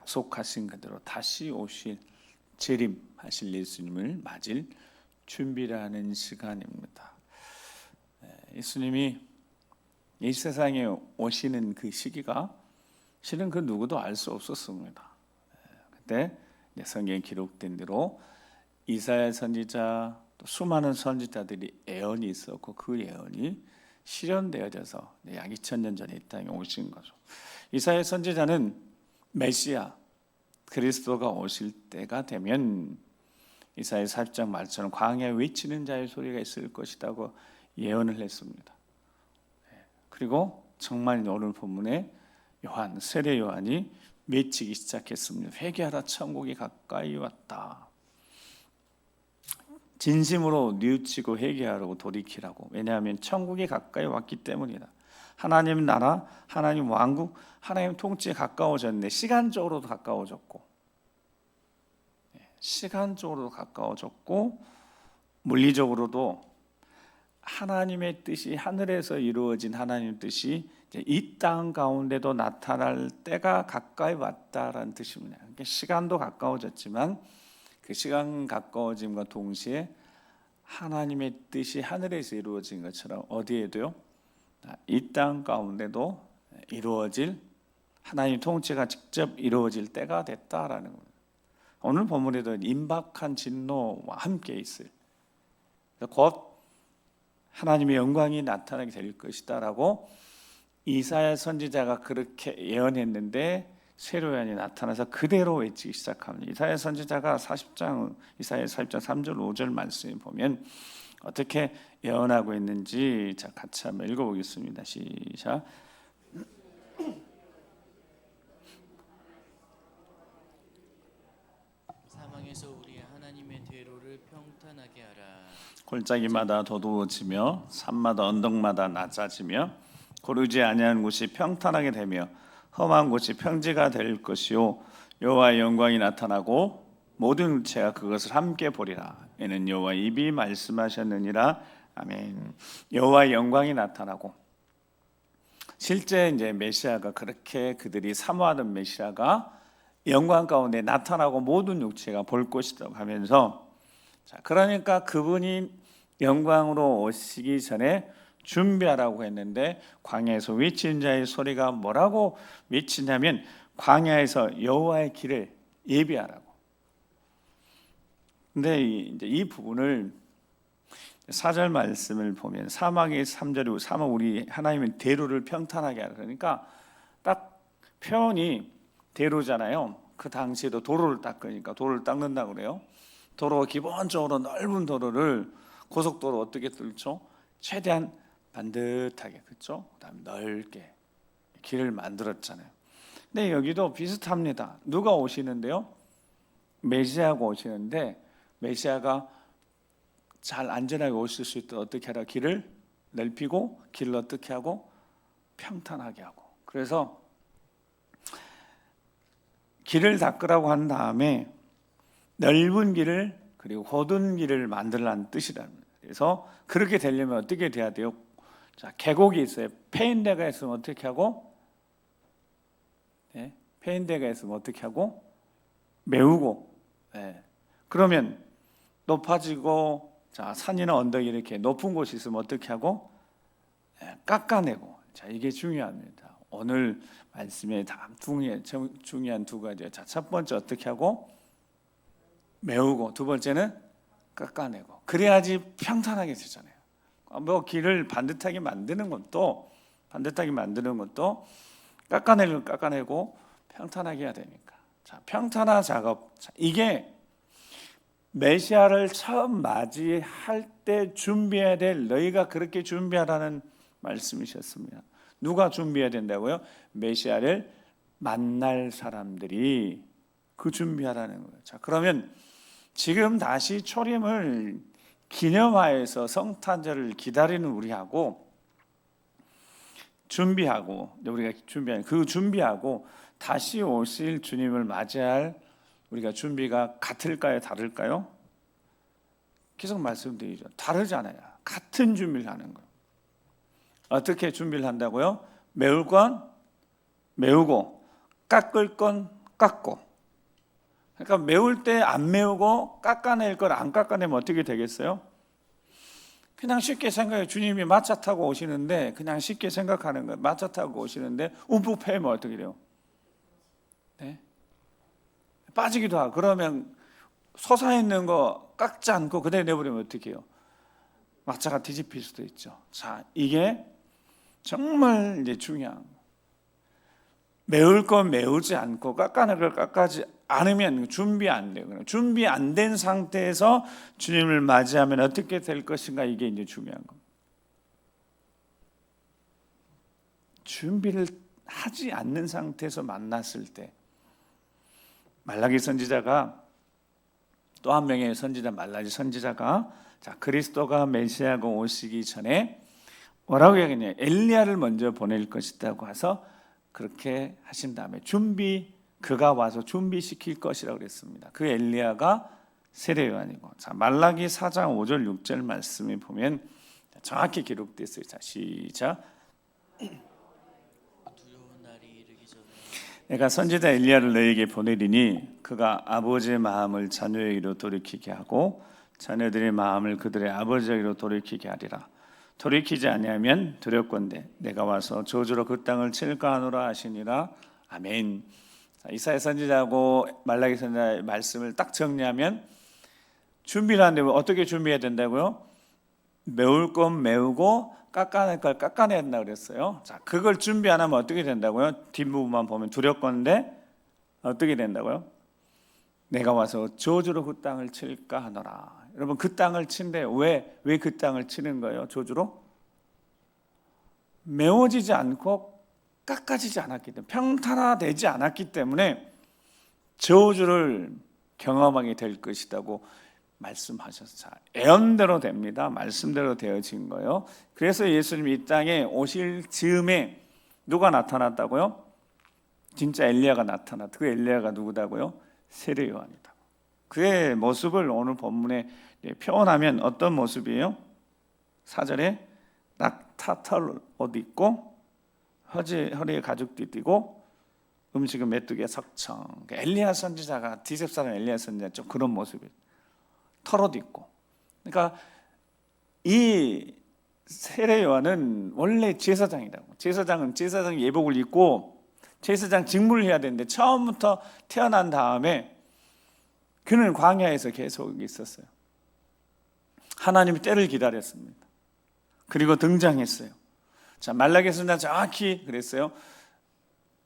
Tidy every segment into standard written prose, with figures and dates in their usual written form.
약속하신 그대로 다시 오실 재림하실 예수님을 맞을 준비를 하는 시간입니다. 예수님이 이 세상에 오시는 그 시기가 실은 그 누구도 알 수 없었습니다. 그때 성경에 기록된 대로 이사야 선지자 또 수많은 선지자들이 예언이 있었고 그 예언이 실현되어져서 약 2000년 전에 이 땅에 오신 거죠. 이사야 선지자는 메시아 그리스도가 오실 때가 되면 이사야 40장 말처럼 광야에 외치는 자의 소리가 있을 것이라고 예언을 했습니다. 그리고 정말 오늘 본문에 세례 요한이 외치기 시작했습니다. 회개하라, 천국이 가까이 왔다. 진심으로 뉘우치고 회개하라고 돌이키라고. 왜냐하면 천국이 가까이 왔기 때문이다. 하나님 나라, 하나님 왕국, 하나님 통치에 가까워졌네. 시간적으로도 가까워졌고 물리적으로도 하나님의 뜻이 하늘에서 이루어진 하나님의 뜻이 이 땅 가운데도 나타날 때가 가까이 왔다라는 뜻입니다. 그러니까 시간도 가까워졌지만 그 시간 가까워짐과 동시에 하나님의 뜻이 하늘에서 이루어진 것처럼 어디에도요? 이 땅 가운데도 이루어질 하나님 통치가 직접 이루어질 때가 됐다라는 겁니다. 오늘 본문에도 임박한 진노와 함께 있을 곧 하나님의 영광이 나타나게 될 것이다라고 이사야 선지자가 그렇게 예언했는데 세례 요한이 나타나서 그대로 외치기 시작합니다. 이사야 선지자가 이사야 40장 3절 5절 말씀에 보면 어떻게 예언하고 있는지 같이 한번 읽어보겠습니다. 시작. 사망에서 우리 하나님의 대로를 평탄하게 하라. 골짜기마다 도두어지며 산마다 언덕마다 낮아지며 고르지 아니한 곳이 평탄하게 되며 험한 곳이 평지가 될 것이요 여호와의 영광이 나타나고 모든 육체가 그것을 함께 보리라. 이는 여호와의 입이 말씀하셨느니라. 아멘. 여호와의 영광이 나타나고 실제 이제 메시아가 그렇게 그들이 사모하던 메시아가 영광 가운데 나타나고 모든 육체가 볼 것이라고 하면서 그러니까 그분이 영광으로 오시기 전에 준비하라고 했는데 광야에서 외치는 자의 소리가 뭐라고 외치냐면 광야에서 여호와의 길을 예비하라고. 근데 이제 이 부분을 4절 말씀을 보면 사막의 3절이고 사막 우리 하나님의 대로를 평탄하게 하라. 그러니까 딱 표현이 대로잖아요. 그 당시에도 도로를 닦으니까 도로를 닦는다고 그래요. 도로가 기본적으로 넓은 도로를 고속도로 어떻게 뚫죠? 최대한 반듯하게, 그렇죠? 그다음에 넓게 길을 만들었잖아요. 근데 여기도 비슷합니다. 누가 오시는데요? 메시아가 오시는데 메시아가 잘 안전하게 오실 수 있도록 어떻게 하라? 길을 넓히고 길을 어떻게 하고 평탄하게 하고. 그래서 길을 닦으라고 한 다음에 넓은 길을 그리고 곧은 길을 만들라는 뜻이랍니다. 그래서 그렇게 되려면 어떻게 돼야 돼요? 자, 계곡이 있어요. 페인대가 있으면 어떻게 하고? 페인대가 있으면 어떻게 하고? 메우고. 그러면 높아지고 자, 산이나 언덕이 이렇게 높은 곳이 있으면 어떻게 하고? 깎아내고. 자, 이게 중요합니다. 오늘 말씀에 중요한 두 가지예요. 자, 첫 번째 어떻게 하고? 메우고, 두 번째는 깎아내고. 그래야지 평탄하게 되잖아요. 뭐 길을 반듯하게 만드는 것도 깎아내고 평탄하게 해야 되니까. 자, 평탄화 작업. 자, 이게 메시아를 처음 맞이할 때 준비해야 될 너희가 그렇게 준비하라는 말씀이셨습니다. 누가 준비해야 된다고요? 메시아를 만날 사람들이 그 준비하라는 거예요. 자, 그러면 지금 다시 초림을 기념하여서 성탄절을 기다리는 우리하고 준비하고 다시 오실 주님을 맞이할 우리가 준비가 같을까요? 다를까요? 계속 말씀드리죠. 다르잖아요. 같은 준비를 하는 거예요. 어떻게 준비를 한다고요? 메울 건 메우고 깎을 건 깎고. 그러니까 매울 때 안 매우고 깎아낼 걸 안 깎아내면 어떻게 되겠어요? 그냥 쉽게 생각해. 주님이 마차 타고 오시는데 그냥 쉽게 생각하는 거예요. 마차 타고 오시는데 움푹 패면 어떻게 돼요? 네? 빠지기도 하고. 그러면 솟아있는 거 깎지 않고 그대로 내버리면 어떻게 해요? 마차가 뒤집힐 수도 있죠. 자, 이게 정말 이제 중요한 거예요. 매울 건 매우지 않고 깎아낼 걸 깎아지 않으면 준비 안 돼요. 준비 안 된 상태에서 주님을 맞이하면 어떻게 될 것인가, 이게 이제 중요한 겁니다. 준비를 하지 않는 상태에서 만났을 때, 말라기 선지자가, 또 한 명의 선지자 말라기 선지자가, 자, 그리스도가 메시아가 오시기 전에 뭐라고 얘기했냐? 엘리야를 먼저 보낼 것이라고 해서 그렇게 하신 다음에 그가 와서 준비시킬 것이라고 그랬습니다. 그 엘리야가 세례 요한이고. 자, 말라기 4장 5절 6절 말씀에 보면 정확히 기록되어 있어요. 자, 시작. 두려운 날이 이르기 전에 내가 선지자 엘리야를 너에게 보내리니 그가 아버지의 마음을 자녀에게로 돌이키게 하고 자녀들의 마음을 그들의 아버지에게로 돌이키게 하리라. 돌이키지 아니하면 두렵건대 내가 와서 저주로 그 땅을 칠까 하노라 하시니라. 아멘. 자, 이사야 선지자하고 말라기 선지자의 말씀을 딱 정리하면, 준비를 하는데 어떻게 준비해야 된다고요? 매울 건 매우고 깎아낼 걸 깎아내야 된다고 그랬어요. 자, 그걸 준비 안 하면 어떻게 된다고요? 뒷부분만 보면 두렵건대 어떻게 된다고요? 내가 와서 저주로 그 땅을 칠까 하노라. 여러분, 그 땅을 친데 왜 그 땅을 치는 거예요? 저주로? 메워지지 않고 깎아지지 않았기 때문에, 평탄화되지 않았기 때문에 저주를 경험하게 될 것이라고 말씀하셨어요. 예언대로 됩니다. 말씀대로 되어진 거예요. 그래서 예수님이 이 땅에 오실 즈음에 누가 나타났다고요? 진짜 엘리야가 나타났다. 그 엘리야가 누구다고요? 세례 요한이다. 그의 모습을 오늘 본문에 표현하면 어떤 모습이에요? 4절에 낙타털 옷 입고 허리에 가죽띠 띠고 음식은 메뚜기에 석청. 엘리야 선지자가, 디셉 사람 엘리야 선지자 좀 그런 모습이에요. 털옷 입고. 그러니까 이 세례 요한은 원래 제사장이라고. 제사장은 제사장 예복을 입고 제사장 직무를 해야 되는데 처음부터 태어난 다음에 그는 광야에서 계속 있었어요. 하나님이 때를 기다렸습니다. 그리고 등장했어요. 자, 말라기 선지자 정확히 그랬어요.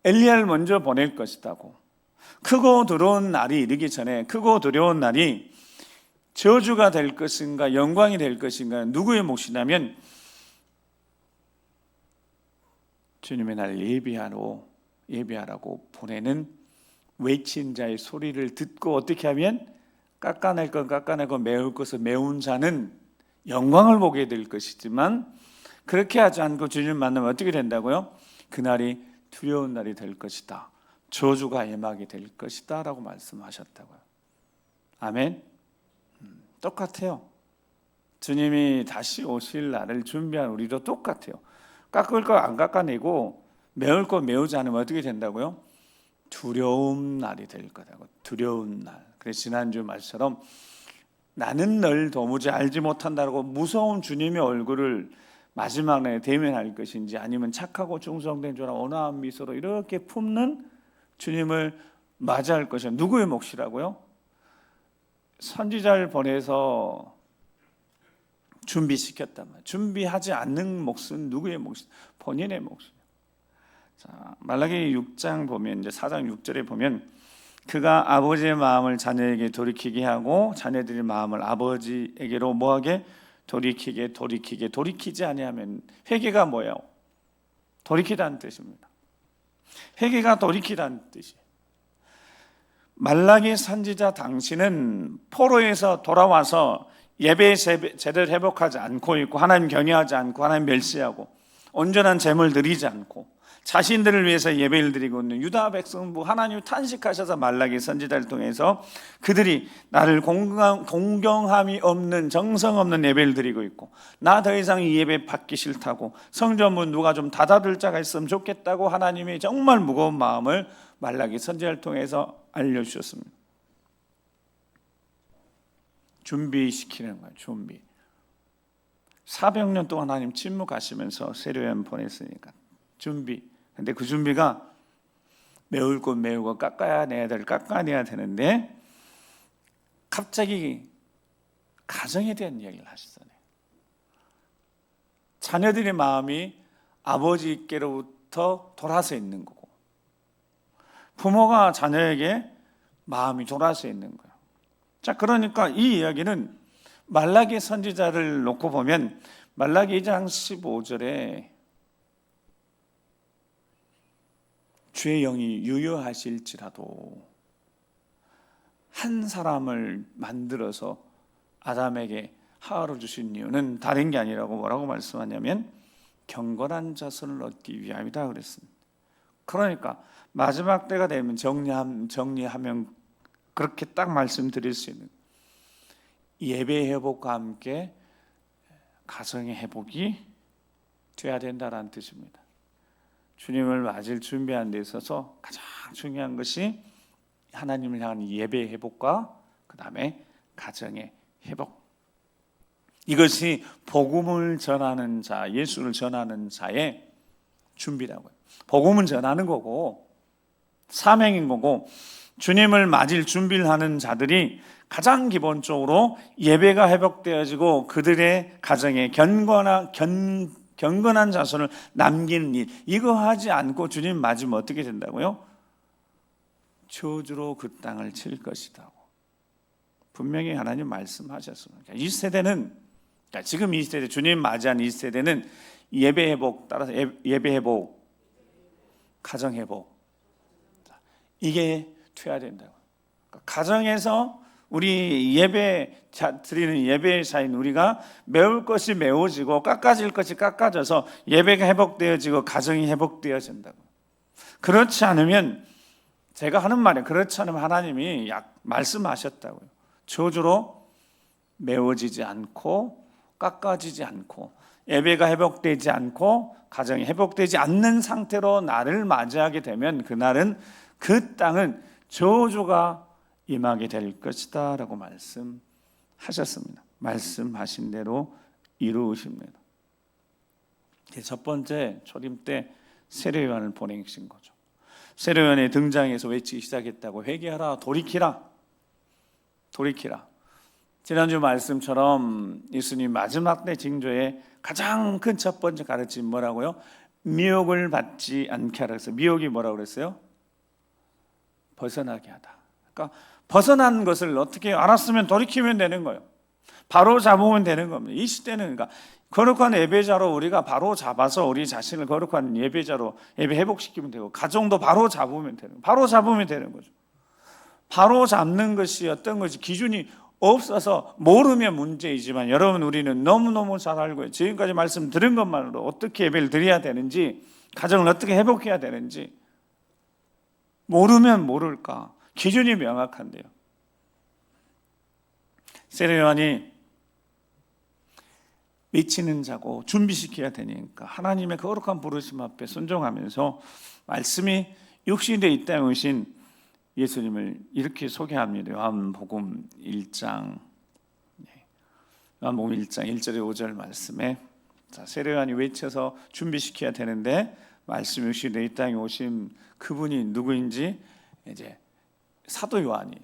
엘리야를 먼저 보낼 것이라고. 크고 두려운 날이 이르기 전에, 크고 두려운 날이 저주가 될 것인가 영광이 될 것인가 누구의 몫이냐면 주님의 날 예비하라고 보내는 외친 자의 소리를 듣고 어떻게 하면 깎아낼 건 깎아내고 메울 것을 메운 자는 영광을 보게 될 것이지만, 그렇게 하지 않고 주님 만나면 어떻게 된다고요? 그날이 두려운 날이 될 것이다. 저주가 임하게 될 것이다 라고 말씀하셨다고요. 아멘. 똑같아요. 주님이 다시 오실 날을 준비한 우리도 똑같아요. 깎을 거 안 깎아내고 메울 거 메우지 않으면 어떻게 된다고요? 두려운 날이 될 거라고. 두려운 날. 그래서 지난주 말처럼 나는 널 도무지 알지 못한다고 무서운 주님의 얼굴을 마지막에 대면할 것인지, 아니면 착하고 충성된 자라 온화한 미소로 이렇게 품는 주님을 맞이할 것이 누구의 몫이라고요? 선지자를 보내서 준비시켰단 말이에요. 준비하지 않는 몫은 누구의 몫이? 본인의 몫이에요. 자, 말라기 6장 보면, 이제 4장 6절에 보면 그가 아버지의 마음을 자녀에게 돌이키게 하고 자녀들의 마음을 아버지에게로 뭐하게? 돌이키지 아니하면, 회개가 뭐예요? 돌이키다는 뜻입니다. 회개가 돌이키다는 뜻이에요. 말라기 선지자 당시는 포로에서 돌아와서 예배 제대로 회복하지 않고 있고, 하나님 경외하지 않고 하나님 멸시하고 온전한 제물 드리지 않고 자신들을 위해서 예배를 드리고 있는 유다 백성부 하나님을 탄식하셔서 말라기 선지자를 통해서 그들이 나를 공경함이 없는 정성 없는 예배를 드리고 있고, 나 더 이상 이 예배 받기 싫다고, 성전문 누가 좀 닫아둘 자가 있으면 좋겠다고 하나님의 정말 무거운 마음을 말라기 선지자를 통해서 알려주셨습니다. 준비시키는 거예요. 준비. 400년 동안 하나님 침묵하시면서 세례요한 보냈으니까 준비. 근데 그 준비가 메울 것 메우고 깎아내야 되는데 갑자기 가정에 대한 이야기를 하시잖아요. 자녀들의 마음이 아버지께로부터 돌아서 있는 거고, 부모가 자녀에게 마음이 돌아서 있는 거예요. 자, 그러니까 이 이야기는 말라기 선지자를 놓고 보면 말라기 2장 15절에 주의 영이 유효하실지라도 한 사람을 만들어서 아담에게 하와를 주신 이유는 다른 게 아니라고 뭐라고 말씀하냐면 경건한 자손을 얻기 위함이다 그랬습니다. 그러니까 마지막 때가 되면 정리하면 그렇게 딱 말씀드릴 수 있는 예배 회복과 함께 가정의 회복이 돼야 된다는 뜻입니다. 주님을 맞을 준비하는 데 있어서 가장 중요한 것이 하나님을 향한 예배 회복과 그 다음에 가정의 회복. 이것이 복음을 전하는 자, 예수를 전하는 자의 준비라고요. 복음은 전하는 거고 사명인 거고, 주님을 맞을 준비를 하는 자들이 가장 기본적으로 예배가 회복되어지고 그들의 가정에 경건한 자손을 남기는 일, 이거 하지 않고 주님 맞으면 어떻게 된다고요? 저주로 그 땅을 칠 것이다. 분명히 하나님 말씀하셨습니다. 이 세대는, 그러니까 지금 이 세대, 주님 맞이한 이 세대는 예배 회복, 따라서 예배 회복, 가정 회복, 이게 돼야 된다고. 그러니까 가정에서 우리 예배 드리는 예배사인 우리가 메울 것이 메워지고 깎아질 것이 깎아져서 예배가 회복되어지고 가정이 회복되어진다고. 그렇지 않으면, 제가 하는 말이 그렇지 않으면 하나님이 말씀하셨다고요. 저주로 메워지지 않고 깎아지지 않고 예배가 회복되지 않고 가정이 회복되지 않는 상태로 나를 맞이하게 되면 그날은 그 땅은 저주가 임하게 될 것이다 라고 말씀하셨습니다. 말씀하신 대로 이루으십니다. 첫 번째 초림 때 세례요한을 보내신 거죠. 세례요한의 등장에서 외치기 시작했다고. 회개하라, 돌이키라, 돌이키라. 지난주 말씀처럼 예수님 마지막 때 징조의 가장 큰 첫 번째 가르침 뭐라고요? 미혹을 받지 않게 하라 그랬어요. 미혹이 뭐라고 그랬어요? 벗어나게 하다. 그러니까 벗어난 것을 어떻게 알았으면 돌이키면 되는 거예요. 바로 잡으면 되는 겁니다. 이 시대는 그러니까 거룩한 예배자로 우리가 바로 잡아서 우리 자신을 거룩한 예배자로 예배 회복시키면 되고, 가정도 바로 잡으면 되는 거예요. 바로 잡으면 되는 거죠. 바로 잡는 것이 어떤 것이 기준이 없어서 모르면 문제이지만, 여러분 우리는 너무너무 잘 알고 있어요. 지금까지 말씀 들은 것만으로 어떻게 예배를 드려야 되는지, 가정을 어떻게 회복해야 되는지 모르면 모를까, 기준이 명확한데요. 세례요한이 외치는 자고 준비시켜야 되니까 하나님의 거룩한 부르심 앞에 순종하면서 말씀이 육신에 이 땅에 오신 예수님을 이렇게 소개합니다. 요한복음 1장 1절에 5절 말씀에, 자, 세례요한이 외쳐서 준비시켜야 되는데 말씀 육신에 이 땅에 오신 그분이 누구인지 이제 사도 요한이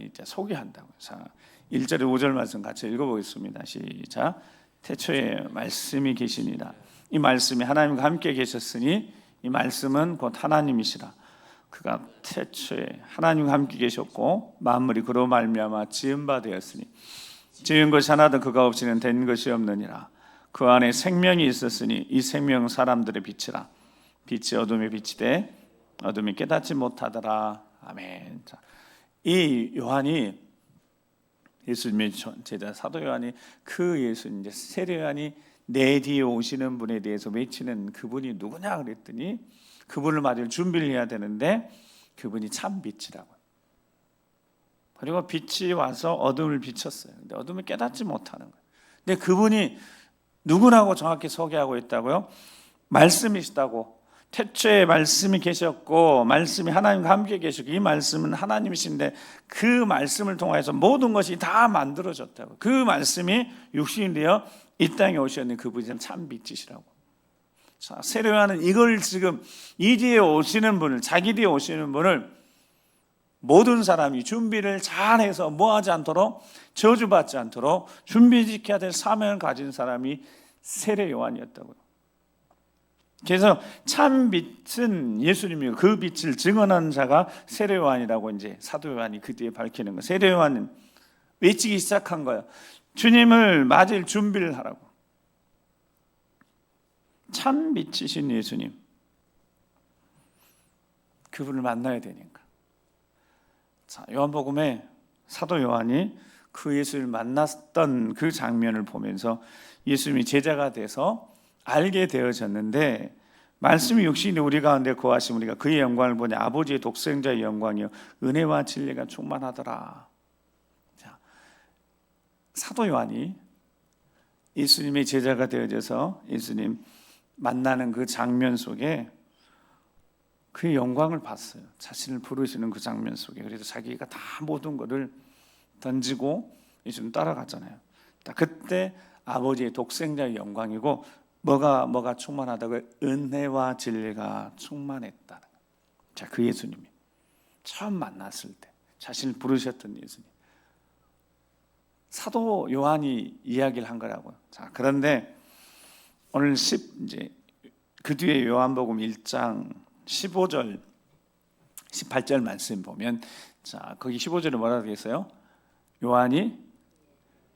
이제 소개한다고. 자, 1절에 5절 말씀 같이 읽어보겠습니다. 시작. 태초에 말씀이 계시니라. 이 말씀이 하나님과 함께 계셨으니 이 말씀은 곧 하나님이시라. 그가 태초에 하나님과 함께 계셨고 만물이 그로 말미암아 지은 바 되었으니 지은 것이 하나도 그가 없이는 된 것이 없느니라. 그 안에 생명이 있었으니 이 생명 사람들의 빛이라. 빛이 어둠에 비치되 어둠이 깨닫지 못하더라. 아멘. 자, 이 요한이, 예수님의 제자 사도 요한이 그 예수님, 이제 세례 요한이 내 뒤에 오시는 분에 대해서 외치는 그분이 누구냐 그랬더니 그분을 맞을 준비를 해야 되는데 그분이 참 빛이라고. 그리고 빛이 와서 어둠을 비쳤어요. 근데 어둠을 깨닫지 못하는 거예요. 근데 그분이 누구라고 정확히 소개하고 있다고요? 말씀이시다고, 태초에 말씀이 계셨고 말씀이 하나님과 함께 계시고 이 말씀은 하나님이신데 그 말씀을 통해서 모든 것이 다 만들어졌다고. 그 말씀이 육신이 되어 이 땅에 오셨는 그분이 참 빛이시라고. 자, 세례 요한은 이걸 지금 이 뒤에 오시는 분을, 자기 뒤에 오시는 분을 모든 사람이 준비를 잘해서 뭐하지 않도록, 저주받지 않도록 준비지켜야 될 사명을 가진 사람이 세례 요한이었다고요. 그래서 참 빛은 예수님이고 그 빛을 증언하는 자가 세례 요한이라고 이제 사도 요한이 그 뒤에 밝히는 거예요. 세례 요한은 외치기 시작한 거예요. 주님을 맞을 준비를 하라고. 참 빛이신 예수님, 그분을 만나야 되니까. 자, 요한복음에 사도 요한이 그 예수를 만났던 그 장면을 보면서 예수님이 제자가 돼서 알게 되어졌는데, 말씀이 육신이 우리 가운데 거하심 우리가 그의 영광을 보니 아버지의 독생자의 영광이요 은혜와 진리가 충만하더라. 자, 사도 요한이 예수님의 제자가 되어져서 예수님 만나는 그 장면 속에 그의 영광을 봤어요. 자신을 부르시는 그 장면 속에. 그래서 자기가 다 모든 것을 던지고 예수님 따라갔잖아요. 그때 아버지의 독생자의 영광이고 뭐가 충만하다고? 은혜와 진리가 충만했다는 거예요. 자, 그 예수님이 처음 만났을 때 자신을 부르셨던 예수님, 사도 요한이 이야기를 한 거라고요. 자, 그런데 오늘 이제 그 뒤에 요한복음 1장 15절 18절 말씀 보면, 자, 거기 15절에 뭐라고 되겠어요? 요한이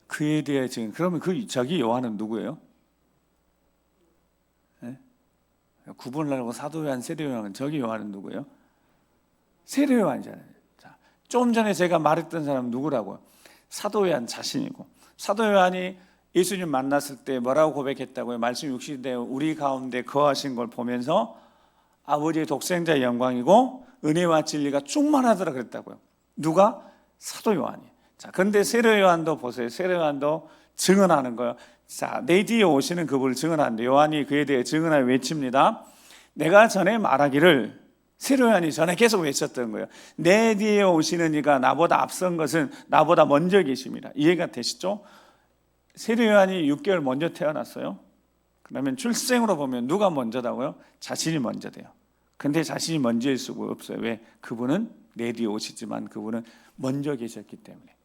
그에 대해 지금, 그러면 저기 요한은 누구예요? 네? 구분을 하고 사도 요한, 세례 요한은, 저기 요한은 누구예요? 세례 요한이잖아요. 자, 좀 전에 제가 말했던 사람은 누구라고요? 사도 요한 자신이고, 사도 요한이 예수님 만났을 때 뭐라고 고백했다고요? 말씀 육신이 되어 우리 가운데 거하신 걸 보면서 아버지의 독생자의 영광이고 은혜와 진리가 충만하더라 그랬다고요. 누가? 사도 요한이. 자, 근데 세례 요한도 보세요. 세례 요한도 증언하는 거예요. 자, 내 뒤에 오시는 그분을 증언하는데, 요한이 그에 대해 증언하여 외칩니다. 내가 전에 말하기를, 세례 요한이 전에 계속 외쳤던 거예요. 내 뒤에 오시는 이가 나보다 앞선 것은 나보다 먼저 계십니다. 이해가 되시죠? 세례 요한이 6개월 먼저 태어났어요. 그러면 출생으로 보면 누가 먼저다고요? 자신이 먼저 돼요. 근데 자신이 먼저일 수가 없어요. 왜? 그분은 내 뒤에 오시지만 그분은 먼저 계셨기 때문에.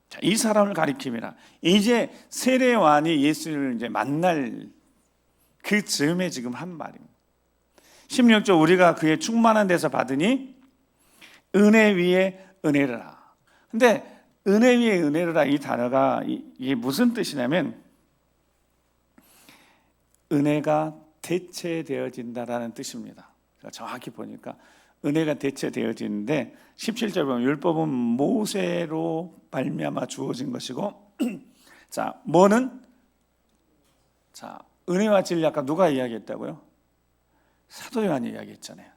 자, 이 사람을 가리킵니다. 이제 세례 요한이 예수를 이제 만날 그 즈음에 지금 한 말입니다. 16절, 우리가 그의 충만한 데서 받으니 은혜 위에 은혜라. 근데 은혜 위에 은혜라, 이 단어가 이게 무슨 뜻이냐면 은혜가 대체되어진다라는 뜻입니다. 정확히 보니까 은혜가 대체되어지는데 17절 보면 율법은 모세로 말미암아 주어진 것이고 자, 뭐는? 자, 은혜와 진리 아까 누가 이야기했다고요? 사도 요한이 이야기했잖아요.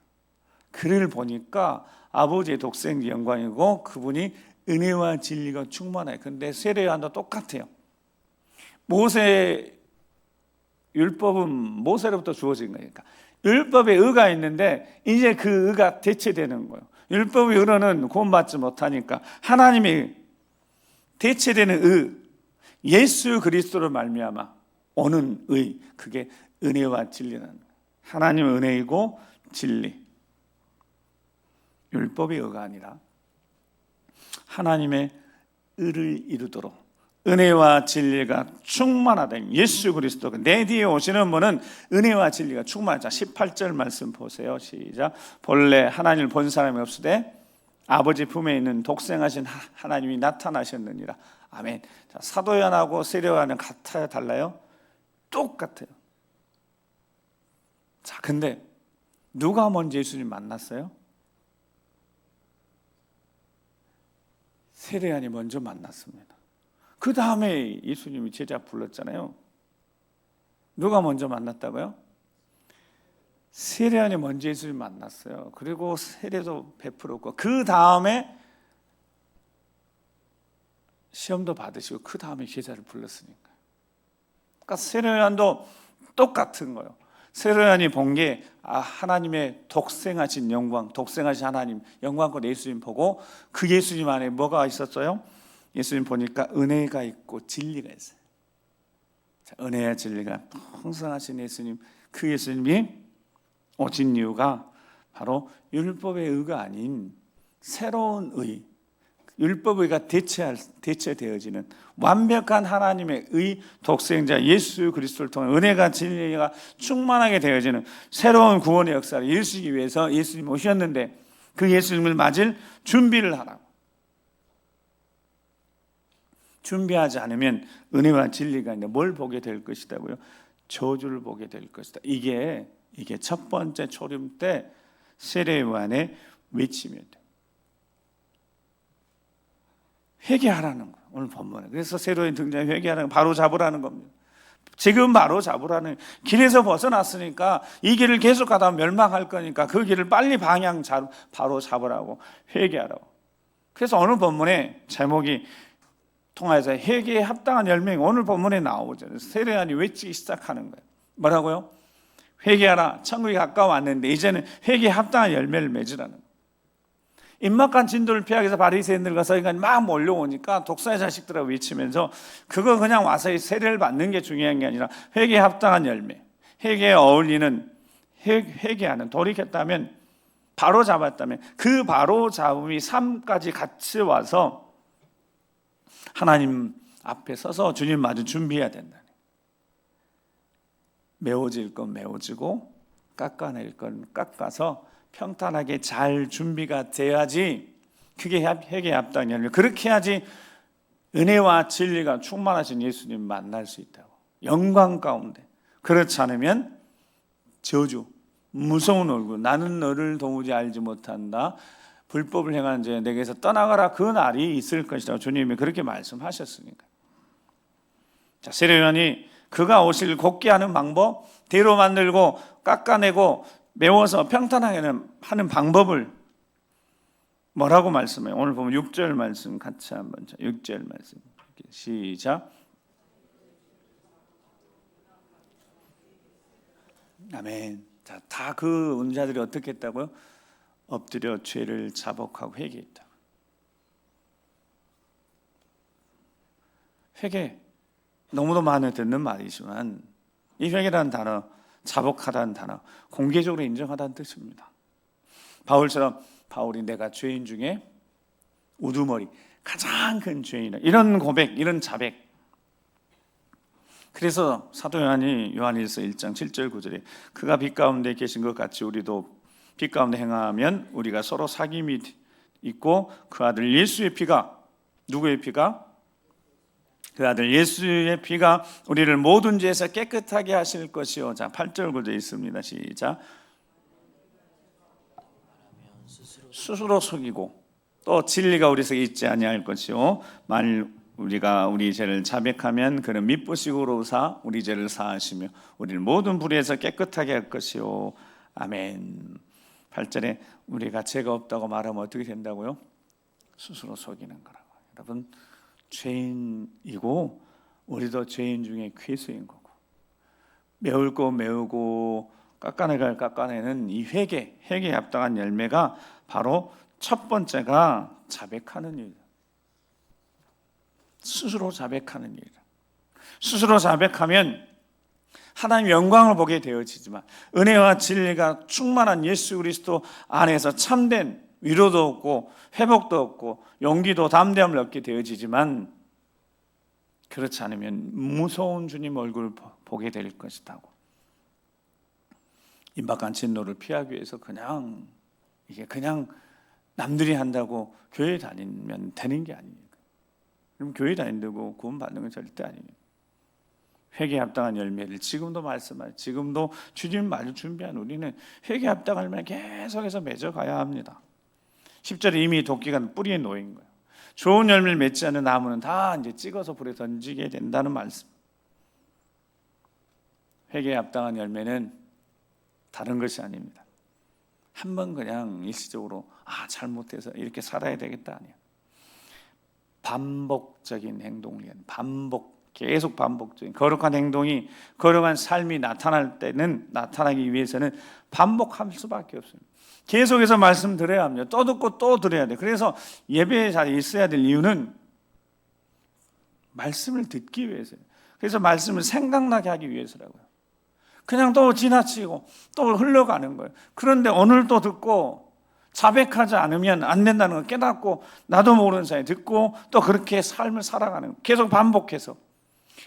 글을 보니까 아버지의 독생 영광이고 그분이 은혜와 진리가 충만해요. 근데 세례 요한도 똑같아요. 율법은 모세로부터 주어진 거니까 율법에 의가 있는데 이제 그 의가 대체되는 거예요. 율법의 의로는 구원받지 못하니까 하나님이 대체되는 의, 예수 그리스도로 말미암아 오는 의, 그게 은혜와 진리라는 거예요. 하나님의 은혜이고 진리, 율법의 의가 아니라 하나님의 의를 이루도록 은혜와 진리가 충만하다. 예수 그리스도, 내 뒤에 오시는 분은 은혜와 진리가 충만하자. 18절 말씀 보세요. 시작. 본래 하나님을 본 사람이 없으되 아버지 품에 있는 독생하신 하나님이 나타나셨느니라. 아멘. 자, 사도 요한하고 세례 요한은 같아요, 달라요? 똑같아요. 자, 근데 누가 먼저 예수님 만났어요? 세례 요한이 먼저 만났습니다. 그 다음에 예수님이 제자 불렀잖아요. 누가 먼저 만났다고요? 세례 요한이 먼저 예수님 만났어요. 그리고 세례도 베풀었고 그 다음에 시험도 받으시고 그 다음에 제자를 불렀으니까. 그러니까 세례 요한도 똑같은 거예요. 세례요한이 본 게 하나님의 독생하신 영광, 독생하신 하나님 영광과 예수님 보고 그 예수님 안에 뭐가 있었어요? 예수님 보니까 은혜가 있고 진리가 있어요. 자, 은혜와 진리가 풍성하신 예수님, 그 예수님이 오신 이유가 바로 율법의 의가 아닌 새로운 의, 율법의 의가 대체되어지는 완벽한 하나님의 의 독생자 예수 그리스도를 통해 은혜가 진리가 충만하게 되어지는 새로운 구원의 역사를 이루시기 위해서 예수님이 오셨는데 그 예수님을 맞을 준비를 하라고. 준비하지 않으면 은혜와 진리가 있는데 뭘 보게 될 것이다고요? 저주를 보게 될 것이다. 이게 첫 번째 초림 때 세례요한의 외침이었다. 회개하라는 거예요. 오늘 본문에. 그래서 세례요한 등장해 회개하라는 거, 바로 잡으라는 겁니다. 지금 바로 잡으라는, 길에서 벗어났으니까 이 길을 계속 가다 멸망할 거니까 그 길을 빨리 바로 잡으라고, 회개하라고. 그래서 오늘 본문에 제목이 통하여서 회개에 합당한 열매가 오늘 본문에 나오죠. 세례요한이 외치기 시작하는 거예요. 뭐라고요? 회개하라, 천국이 가까워왔는데 이제는 회개에 합당한 열매를 맺으라는 거예요. 임막한 진도를 피하기 위해서 바리새인들과 서기관이 막 몰려오니까 독사의 자식들하고 외치면서 그거 그냥 와서 세례를 받는 게 중요한 게 아니라 회개에 합당한 열매, 회개에 어울리는, 회개하는, 돌이켰다면, 바로 잡았다면 그 바로 잡음이 삶까지 같이 와서 하나님 앞에 서서 주님 마주 준비해야 된다. 메워질 건 메워지고 깎아낼 건 깎아서 평탄하게 잘 준비가 돼야지, 그게 회개에 합당한 열매. 그렇게 해야지 은혜와 진리가 충만하신 예수님 만날 수 있다고, 영광 가운데. 그렇지 않으면 저주, 무서운 얼굴, 나는 너를 도무지 알지 못한다, 불법을 행하는 자여 내게서 떠나가라, 그 날이 있을 것이라고 주님이 그렇게 말씀하셨으니까. 자, 세례요한이 그가 오실 곱게 하는 방법, 대로 만들고 깎아내고 메워서 평탄하게 하는 방법을 뭐라고 말씀해요? 오늘 보면 6절 말씀 같이 한번, 6절 말씀 시작. 아멘. 자, 다 그 은자들이 어떻게 했다고요? 엎드려 죄를 자복하고 회개했다. 회개, 너무도 많이 듣는 말이지만 이 회개라는 단어, 자복하다는 단어, 공개적으로 인정하다는 뜻입니다. 바울처럼, 바울이 내가 죄인 중에 우두머리, 가장 큰 죄인이다, 이런 고백, 이런 자백. 그래서 사도 요한이 요한일서 1장 7절 9절에 그가 빛 가운데 계신 것 같이 우리도 빛 가운데 행하면 우리가 서로 사귐이 있고 그 아들 예수의 피가, 누구의 피가? 그 아들 예수의 피가 우리를 모든 죄에서 깨끗하게 하실 것이요. 자, 8절 9절 있습니다. 시작. 스스로 속이고 또 진리가 우리 속에 있지 아니할 것이요. 만일 우리가 우리 죄를 자백하면 그는 미쁘시고로사 우리 죄를 사하시며 우리를 모든 불의에서 깨끗하게 할 것이요. 아멘. 8절에 우리가 죄가 없다고 말하면 어떻게 된다고요? 스스로 속이는 거라고. 여러분, 죄인이고 우리도 죄인 중에 괴수인 거고, 메울 거 메우고 깎아내갈 깎아내는 이 회개에 합당한 열매가 바로 첫 번째가 자백하는 일이다. 스스로 자백하는 일이다. 스스로 자백하면 하나님의 영광을 보게 되어지지만 은혜와 진리가 충만한 예수 그리스도 안에서 참된 위로도 얻고 회복도 얻고 용기도 담대함을 얻게 되어지지만 그렇지 않으면 무서운 주님 얼굴을 보게 될 것이다고. 임박한 진노를 피하기 위해서 그냥 남들이 한다고 교회 다니면 되는 게 아니니까. 그럼 교회 다닌다고 구원 받는 건 절대 아니에요. 회개에 합당한 열매를 지금도 말씀하죠. 지금도 주님 마주 준비한 우리는 회개에 합당한 열매를 계속해서 맺어가야 합니다. 10절에 이미 도끼가 뿌리에 놓인 거예요. 좋은 열매를 맺지 않는 나무는 다 이제 찍어서 불에 던지게 된다는 말씀. 회개에 합당한 열매는 다른 것이 아닙니다. 한번 그냥 일시적으로 잘못해서 이렇게 살아야 되겠다 아니에요. 반복적인 행동을 위한 반복, 계속 반복적인 거룩한 행동이, 거룩한 삶이 나타나기 위해서는 반복할 수밖에 없습니다. 계속해서 말씀 들어야 합니다. 또 듣고 또 들어야 돼. 그래서 예배 자리에 있어야 될 이유는 말씀을 듣기 위해서예요. 그래서 말씀을 생각나게 하기 위해서라고요. 그냥 또 지나치고 또 흘러가는 거예요. 그런데 오늘 또 듣고 자백하지 않으면 안 된다는 걸 깨닫고 나도 모르는 사이에 듣고 또 그렇게 삶을 살아가는 거예요. 계속 반복해서.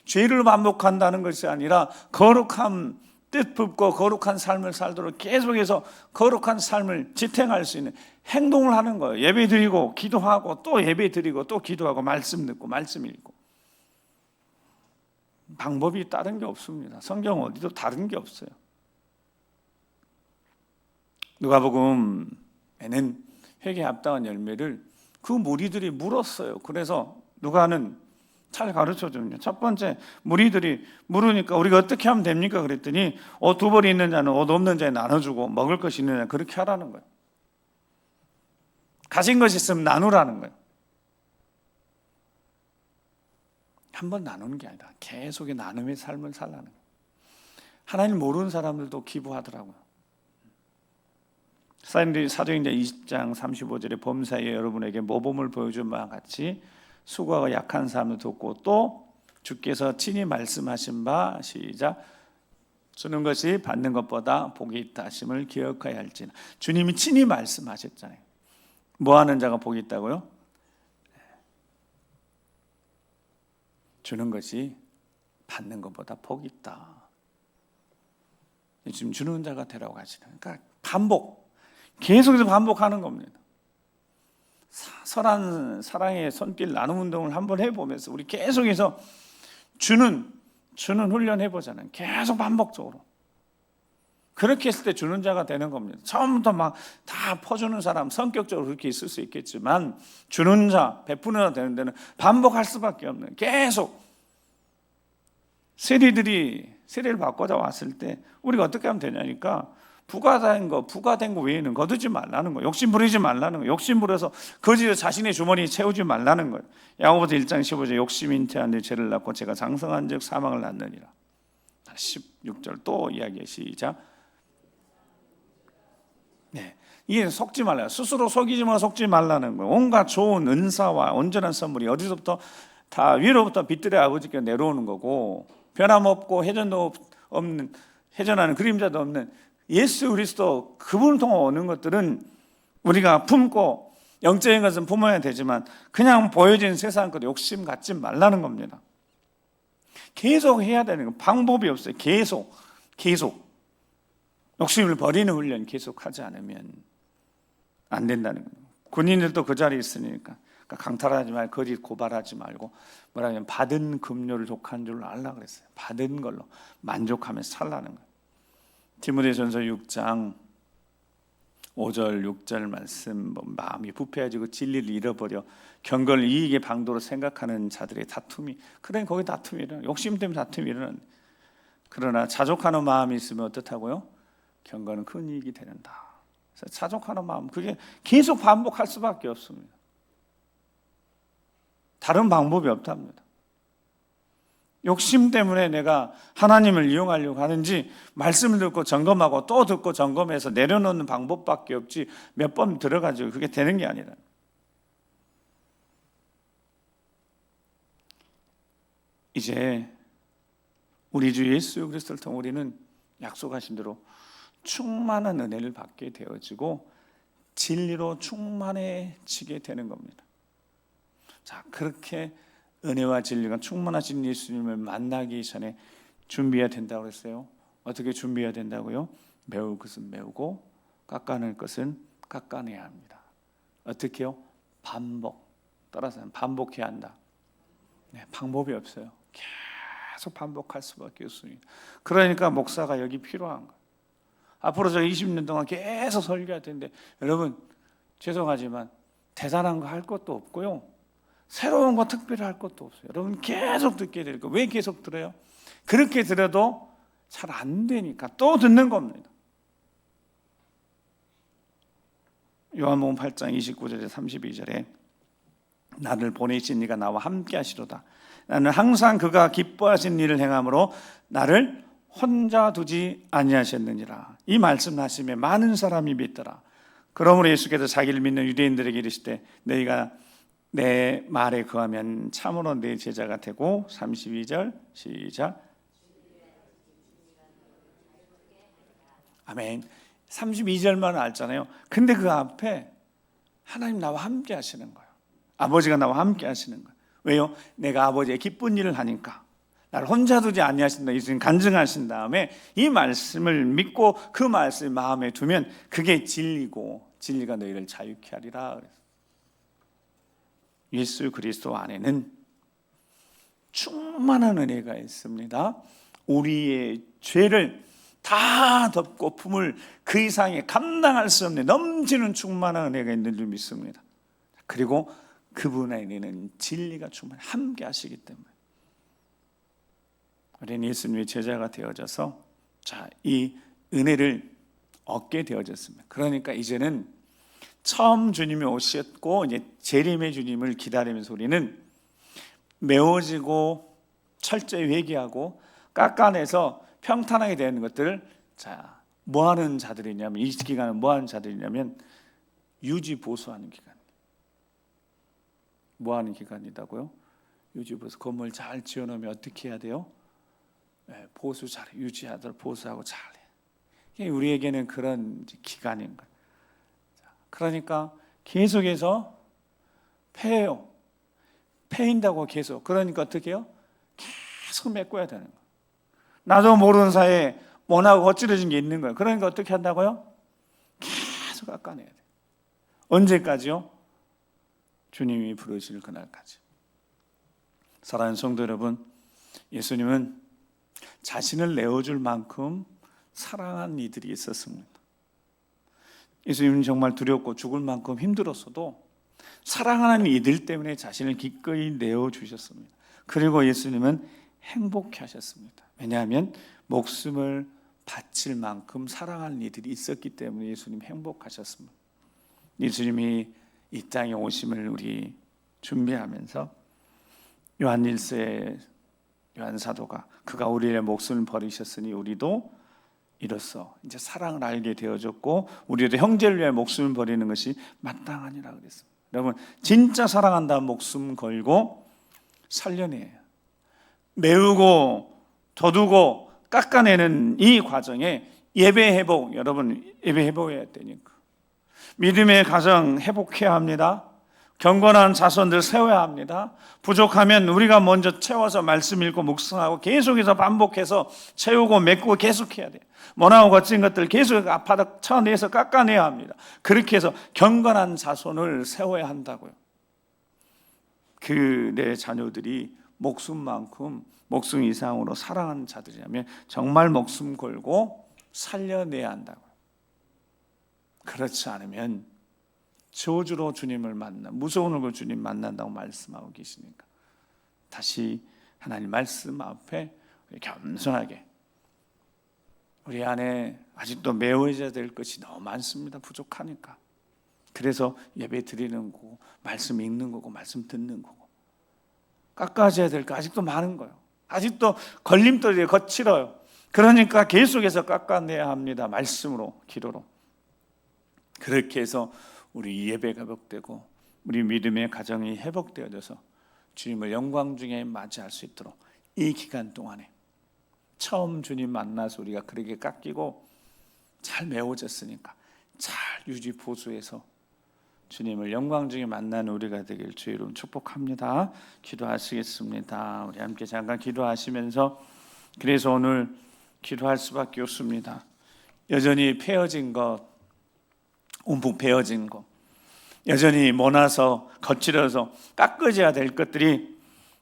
죄를 반복한다는 것이 아니라 거룩함, 뜻깊고 거룩한 삶을 살도록 계속해서 거룩한 삶을 지탱할 수 있는 행동을 하는 거예요. 예배 드리고 기도하고 또 예배 드리고 또 기도하고 말씀 듣고 말씀 읽고. 방법이 다른 게 없습니다. 성경 어디도 다른 게 없어요. 누가복음에는 회개에 합당한 열매를 그 무리들이 물었어요. 그래서 누가는 잘 가르쳐 줍니다. 첫 번째, 무리들이 물으니까 우리가 어떻게 하면 됩니까? 그랬더니 옷 두 벌이 있는 자는 옷 없는 자에 나눠주고 먹을 것이 있는 자는 그렇게 하라는 거예요. 가진 것이 있으면 나누라는 거예요. 한 번 나누는 게 아니라 계속의 나눔의 삶을 살라는 거예요. 하나님 모르는 사람들도 기부하더라고요. 사도행전 20장 35절에 범사에 여러분에게 모범을 보여준 바와 같이 수고하고 약한 사람을 돕고 또 주께서 친히 말씀하신 바 시작 주는 것이 받는 것보다 복이 있다 하심을 기억하여야 할지니. 주님이 친히 말씀하셨잖아요. 뭐 하는 자가 복이 있다고요? 주는 것이 받는 것보다 복이 있다. 지금 주는 자가 되라고 하시는. 그러니까 반복, 계속해서 반복하는 겁니다. 선한 사랑의 손길 나눔 운동을 한번 해보면서 우리 계속해서 주는 훈련 해보잖아요. 계속 반복적으로. 그렇게 했을 때 주는 자가 되는 겁니다. 처음부터 막 다 퍼주는 사람, 성격적으로 그렇게 있을 수 있겠지만 주는 자, 베푸는 자 되는 데는 반복할 수밖에 없는, 계속. 세리를 바꿔서 왔을 때 우리가 어떻게 하면 되냐니까 부과된 거 외에는 거두지 말라는 거예요. 욕심 부리지 말라는 거예요. 욕심 부려서 거짓으로 자신의 주머니에 채우지 말라는 거예요. 야고보서 1장 15절 욕심 잉태한 데 죄를 낳고 제가 장성한 즉 사망을 낳느니라. 16절 또 이야기해 시작. 네, 이게 속지 말라. 스스로 속이지 말고 속지 말라는 거예요. 온갖 좋은 은사와 온전한 선물이 어디서부터 다 위로부터 빛들의 아버지께 내려오는 거고, 변함없고 회전하는 그림자도 없는 예수 그리스도, 그분을 통해 오는 것들은 우리가 품고 영적인 것은 품어야 되지만 그냥 보여지는 세상 것 욕심 갖지 말라는 겁니다. 계속 해야 되는 거, 방법이 없어요. 계속 욕심을 버리는 훈련 계속 하지 않으면 안 된다는 거예요. 군인들도 그 자리에 있으니까 강탈하지 말고 거짓 고발하지 말고 뭐라면 받은 급료를 족한 줄 알라 그랬어요. 받은 걸로 만족하면서 살라는 거예요. 디모데전서 6장 5절 6절 말씀, 마음이 부패해지고 진리를 잃어버려 경건을 이익의 방도로 생각하는 자들의 다툼이, 그러니 거기 다툼이 일어나, 욕심 때문에 다툼이 일어나. 그러나 자족하는 마음이 있으면 어떻다고요? 경건은 큰 이익이 되는다. 그래서 자족하는 마음, 그게 계속 반복할 수밖에 없습니다. 다른 방법이 없답니다. 욕심 때문에 내가 하나님을 이용하려고 하는지 말씀을 듣고 점검하고 또 듣고 점검해서 내려놓는 방법밖에 없지 몇 번 들어가지고 그게 되는 게 아니라. 이제 우리 주 예수 그리스도를 통해 우리는 약속하신 대로 충만한 은혜를 받게 되어지고 진리로 충만해지게 되는 겁니다. 자, 그렇게 은혜와 진리가 충만하신 예수님을 만나기 전에 준비해야 된다고 했어요. 어떻게 준비해야 된다고요? 메울 것은 메우고 깎아낼 것은 깎아내야 합니다. 어떻게요? 반복. 따라서 반복해야 한다. 네, 방법이 없어요. 계속 반복할 수밖에 없습니다. 그러니까 목사가 여기 필요한 거예요. 앞으로 저 20년 동안 계속 설교할 텐데 여러분 죄송하지만 대단한 거 할 것도 없고요. 새로운 거 특별히 할 것도 없어요. 여러분 계속 듣게 될 거예요. 왜 계속 들어요? 그렇게 들어도 잘 안 되니까 또 듣는 겁니다. 요한복음 8장 29절에 32절에 나를 보내신 이가 나와 함께 하시로다. 나는 항상 그가 기뻐하신 일을 행함으로 나를 혼자 두지 아니하셨느니라. 이 말씀하심에 많은 사람이 믿더라. 그러므로 예수께서 자기를 믿는 유대인들에게 이르시되 너희가 내 말에 거하면 참으로 내 제자가 되고 32절 시작. 아멘. 32절만 알잖아요. 근데 그 앞에 하나님 나와 함께 하시는 거예요. 아버지가 나와 함께 하시는 거예요. 왜요? 내가 아버지의 기쁜 일을 하니까 나를 혼자 두지 아니하신다. 예수님 간증하신 다음에 이 말씀을 믿고 그 말씀을 마음에 두면 그게 진리고 진리가 너희를 자유케 하리라. 예수 그리스도 안에는 충만한 은혜가 있습니다. 우리의 죄를 다 덮고 품을 그 이상의 감당할 수 없는 넘치는 충만한 은혜가 있는 줄 믿습니다. 그리고 그분에게는 진리가 충만히 함께 하시기 때문에 우리는 예수님의 제자가 되어져서 이 은혜를 얻게 되어졌습니다. 그러니까 이제는 처음 주님이 오셨고 이제 재림의 주님을 기다리면서 우리는 메워지고 철저히 회개하고 깎아내서 평탄하게 되는 것들을 뭐 하는 자들이냐면 이 기간은 뭐 하는 자들이냐면 유지 보수하는 기간. 뭐 하는 기간이라고요? 유지 보수. 건물 잘 지어놓으면 어떻게 해야 돼요? 보수 잘 유지하도록 보수하고 잘해. 이게 우리에게는 그런 기간인 거예요. 그러니까 계속해서 패해요. 패인다고 계속. 그러니까 어떻게 해요? 계속 메꿔야 되는 거예요. 나도 모르는 사이에 원하고 거칠어진 게 있는 거예요. 그러니까 어떻게 한다고요? 계속 깎아내야 돼요. 언제까지요? 주님이 부르실 그날까지. 사랑하는 성도 여러분, 예수님은 자신을 내어줄 만큼 사랑한 이들이 있었습니다. 예수님은 정말 두렵고 죽을 만큼 힘들었어도 사랑하는 이들 때문에 자신을 기꺼이 내어주셨습니다. 그리고 예수님은 행복해 하셨습니다. 왜냐하면 목숨을 바칠 만큼 사랑하는 이들이 있었기 때문에 예수님 행복하셨습니다. 예수님이 이 땅에 오심을 우리 준비하면서 요한 1세 요한 사도가 그가 우리의 목숨을 버리셨으니 우리도 이로써 이제 사랑을 알게 되어졌고 우리도 형제를 위해 목숨을 버리는 것이 마땅하니라 그랬습니다. 여러분 진짜 사랑한다면 목숨 걸고 살려내요. 메우고 둬두고 깎아내는 이 과정에 예배 회복, 여러분 예배 회복해야 되니까 믿음의 가정 회복해야 합니다. 경건한 자손들 세워야 합니다. 부족하면 우리가 먼저 채워서 말씀 읽고 묵상하고 계속해서 반복해서 채우고 메꾸고 계속해야 돼요. 모나고 거친 것들 계속 앞바닥 쳐내서 깎아내야 합니다. 그렇게 해서 경건한 자손을 세워야 한다고요. 그 내 자녀들이 목숨만큼 목숨 이상으로 사랑하는 자들이라면 정말 목숨 걸고 살려내야 한다고요. 그렇지 않으면 저주로 주님을 무서운 얼굴 주님 만난다고 말씀하고 계시니까 다시 하나님 말씀 앞에 겸손하게 우리 안에 아직도 메워져야 될 것이 너무 많습니다. 부족하니까. 그래서 예배 드리는 거고 말씀 읽는 거고 말씀 듣는 거고 깎아져야 될 거 아직도 많은 거예요. 아직도 걸림돌이 거칠어요. 그러니까 계속해서 깎아내야 합니다. 말씀으로, 기도로. 그렇게 해서 우리 예배가 회복되고 우리 믿음의 가정이 회복되어져서 주님을 영광 중에 맞이할 수 있도록 이 기간 동안에 처음 주님 만나서 우리가 그렇게 깎이고 잘 메워졌으니까 잘 유지 보수해서 주님을 영광 중에 만나는 우리가 되길 주의 이름 축복합니다. 기도하시겠습니다. 우리 함께 잠깐 기도하시면서 그래서 오늘 기도할 수밖에 없습니다. 여전히 패어진 것, 움푹 베어진 것, 여전히 모나서 거칠어서 깎아져야 될 것들이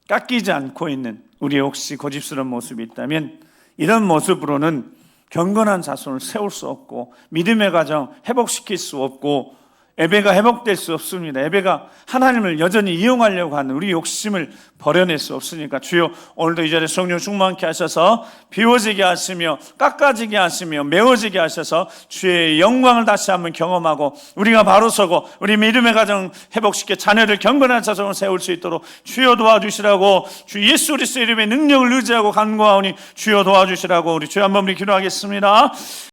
깎이지 않고 있는 우리 혹시 고집스러운 모습이 있다면 이런 모습으로는 경건한 자손을 세울 수 없고 믿음의 가정 회복시킬 수 없고 예배가 회복될 수 없습니다. 예배가 하나님을 여전히 이용하려고 하는 우리 욕심을 버려낼 수 없으니까 주여 오늘도 이 자리에 성령 충만케 하셔서 비워지게 하시며 깎아지게 하시며 메워지게 하셔서 주의 영광을 다시 한번 경험하고 우리가 바로 서고 우리 믿음의 가정 회복시켜 자녀를 경건한 자성을 세울 수 있도록 주여 도와주시라고 주 예수 그리스도의 이름의 능력을 의지하고 간구하오니 주여 도와주시라고 우리 주여 한번 우리 기도하겠습니다.